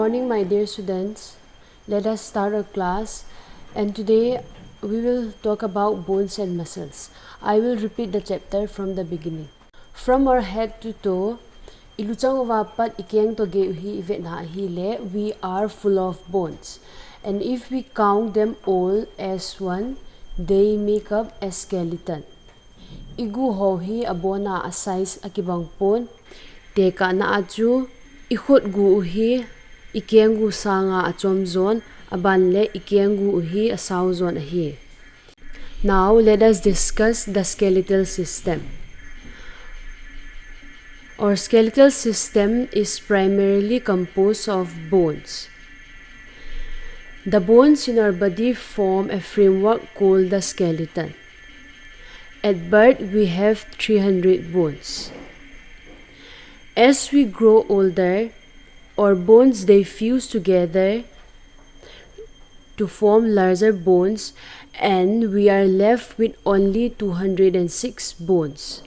morning, my dear students. Let us start our class, and today we will talk about bones and muscles. I will repeat the chapter from the beginning. From our head to toe, iluchang wapat ikyang toge uhi ivet na hile, we are full of bones. And if we count them all as one, they make up a skeleton. Igu hohi abona a size akibang pon, teka na aju, ikhot gu uhi, ikiengu sanga achom zon, abanle ikiengu uhi asaw zon ahi. Now let us discuss the skeletal system. Our skeletal system is primarily composed of bones. The bones in our body form a framework called the skeleton. At birth, we have 300 bones. As we grow older, our bones they fuse together to form larger bones, and we are left with only 206 bones.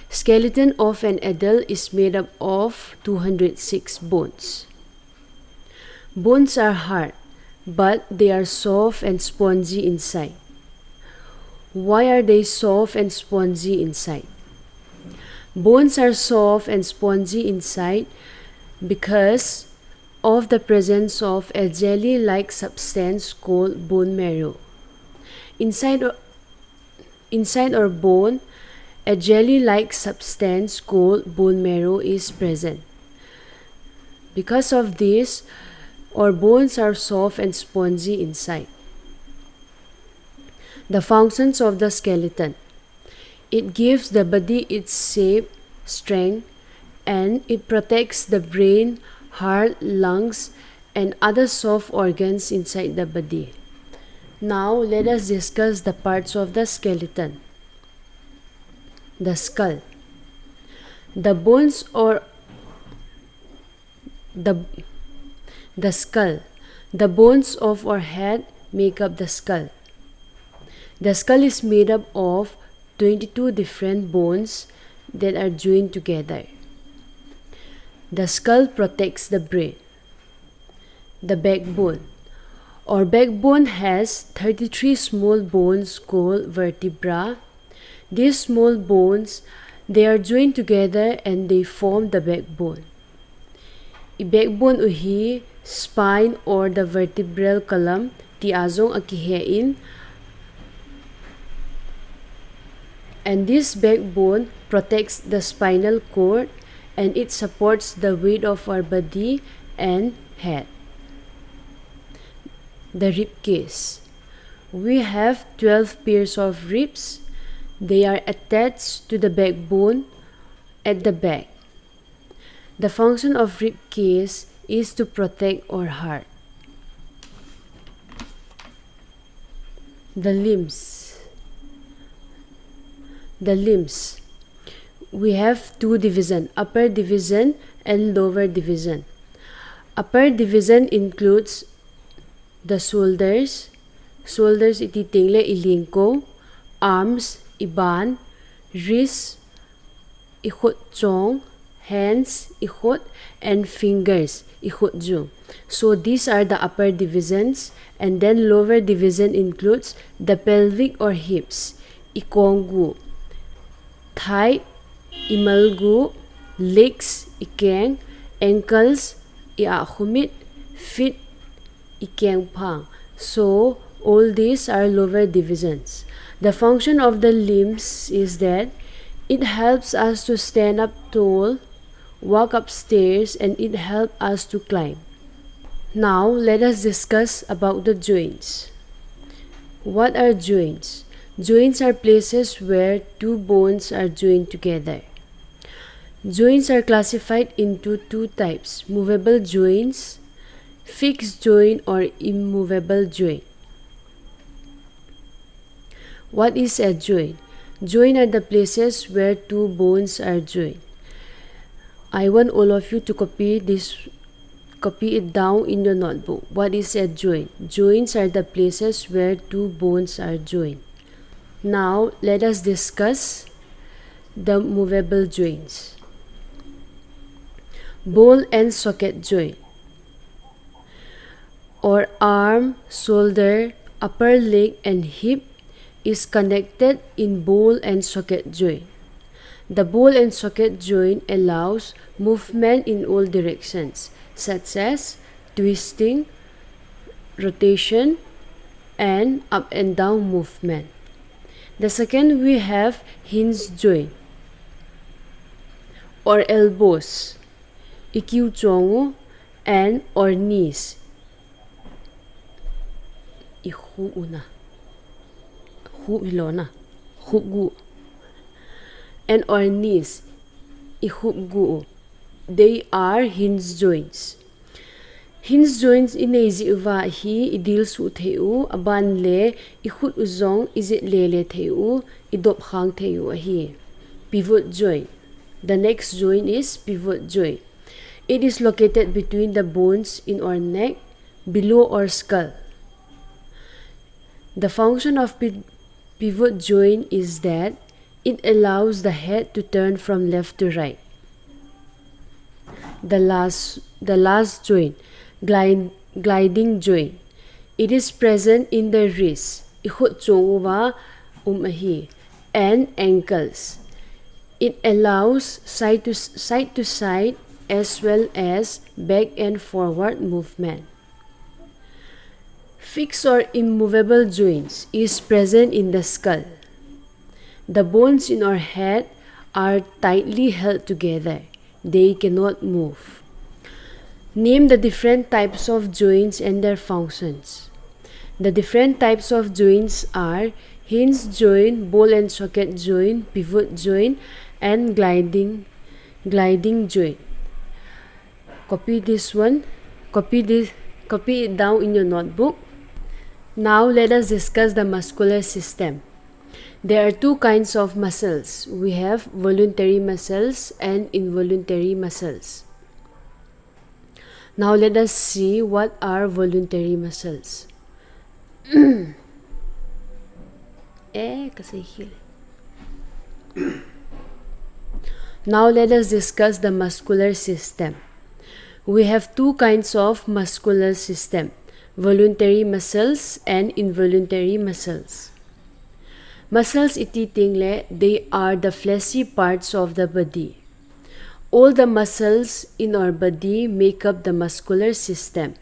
Skeleton of an adult is made up of 206 bones. Bones are hard, but they are soft and spongy inside. Why are they soft and spongy inside? Bones are soft and spongy inside because of the presence of a jelly-like substance called bone marrow. Inside our bone, a jelly-like substance called bone marrow is present. Because of this, our bones are soft and spongy inside. The functions of the skeleton. It gives the body its shape, strength, and it protects the brain, heart, lungs, and other soft organs inside the body. Now let us discuss the parts of the skeleton. The skull. The bones or the skull. The bones of our head make up the skull. The skull is made up of 22 different bones that are joined together. The skull protects the brain. The backbone. Our backbone has 33 small bones called vertebrae. These small bones, they are joined together and they form the backbone. I backbone uhi, spine or the vertebral column, ti azong akihein, and this backbone protects the spinal cord and it supports the weight of our body and head. The rib cage. We have 12 pairs of ribs. They are attached to the backbone at the back. The function of rib cage is to protect our heart. The limbs. The limbs. We have two divisions, upper division and lower division. Upper division includes the shoulders. Shoulders iti tingle ilingko, arms, iban, wrists, ikhot chong, hands, ikhot, and fingers, ikhot jung. So these are the upper divisions, and then lower division includes the pelvic or hips, ikongu, thigh, imalgu, legs, ikeng, ankles, iakhumit, feet, ikeng pang. So all these are lower divisions. The function of the limbs is that it helps us to stand up tall, walk upstairs, and it helps us to climb. Now let us discuss about the joints. What are joints? Joints are places where two bones are joined together. Joints are classified into two types: movable joints, fixed joint, or immovable joint. What is a joint? Joint are the places where two bones are joined. I want all of you to copy it down in your notebook. What is a joint? Joints are the places where two bones are joined. Now let us discuss the movable joints. Ball and socket joint. or arm, shoulder, upper leg and hip is connected in ball and socket joint. The ball and socket joint allows movement in all directions, such as twisting, rotation, and up and down movement. The second, we have hinge joint or elbows, ikiuchongu, and or knees. Ihuuna, huilona, hubgu, and or knees, ihubgu. They are hinge joints. Hinge joints inezi uva hi idil su theu aban le ihut uzong izit le theu idop khang theu hi. Pivot joint. The next joint is pivot joint. It is located between the bones in our neck, below our skull. The function of pivot joint is that it allows the head to turn from left to right. The last joint, gliding joint. It is present in the wrist, and ankles. It allows side to side as well as back and forward movement. Fixed or immovable joints is present in the skull. The bones in our head are tightly held together. They cannot move. Name the different types of joints and their functions. The different types of joints are hinge joint, ball and socket joint, pivot joint, and gliding joint. Copy this one. Copy it down in your notebook. Now let us discuss the muscular system. There are two kinds of muscles. We have voluntary muscles and involuntary muscles. Now let us see what are voluntary muscles. Now let us discuss the muscular system. We have two kinds of muscular system: voluntary muscles and involuntary muscles. Muscles iti tingle, they are the fleshy parts of the body. All the muscles in our body make up the muscular system.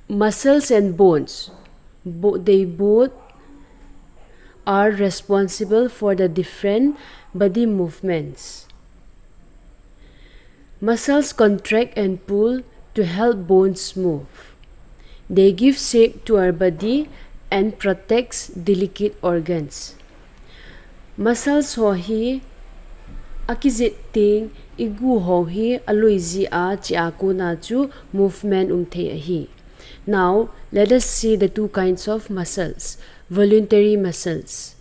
Muscles and bones, they both are responsible for the different body movements. Muscles contract and pull to help bones move. They give shape to our body and protects delicate organs. Muscles ho hi akizit ting igu ho hi aluizi a chiaku na chu movement umthe hi. Now let us see the two kinds of muscles. Voluntary muscles.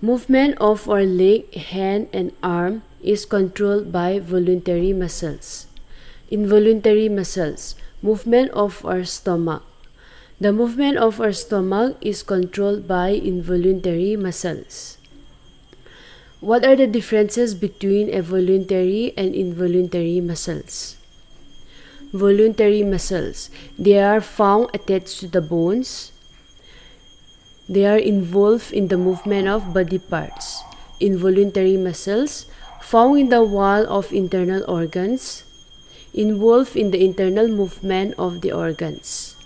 Movement of our leg, hand and arm is controlled by voluntary muscles. Involuntary muscles. Movement of our stomach. The movement of our stomach is controlled by involuntary muscles. What are the differences between a voluntary and involuntary muscles? Voluntary muscles, they are found attached to the bones. They are involved in the movement of body parts. Involuntary muscles, found in the wall of internal organs, involved in the internal movement of the organs.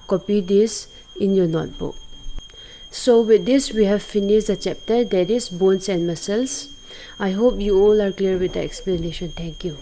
Copy this in your notebook. So with this, we have finished the chapter, that is bones and muscles. I hope you all are clear with the explanation. Thank you.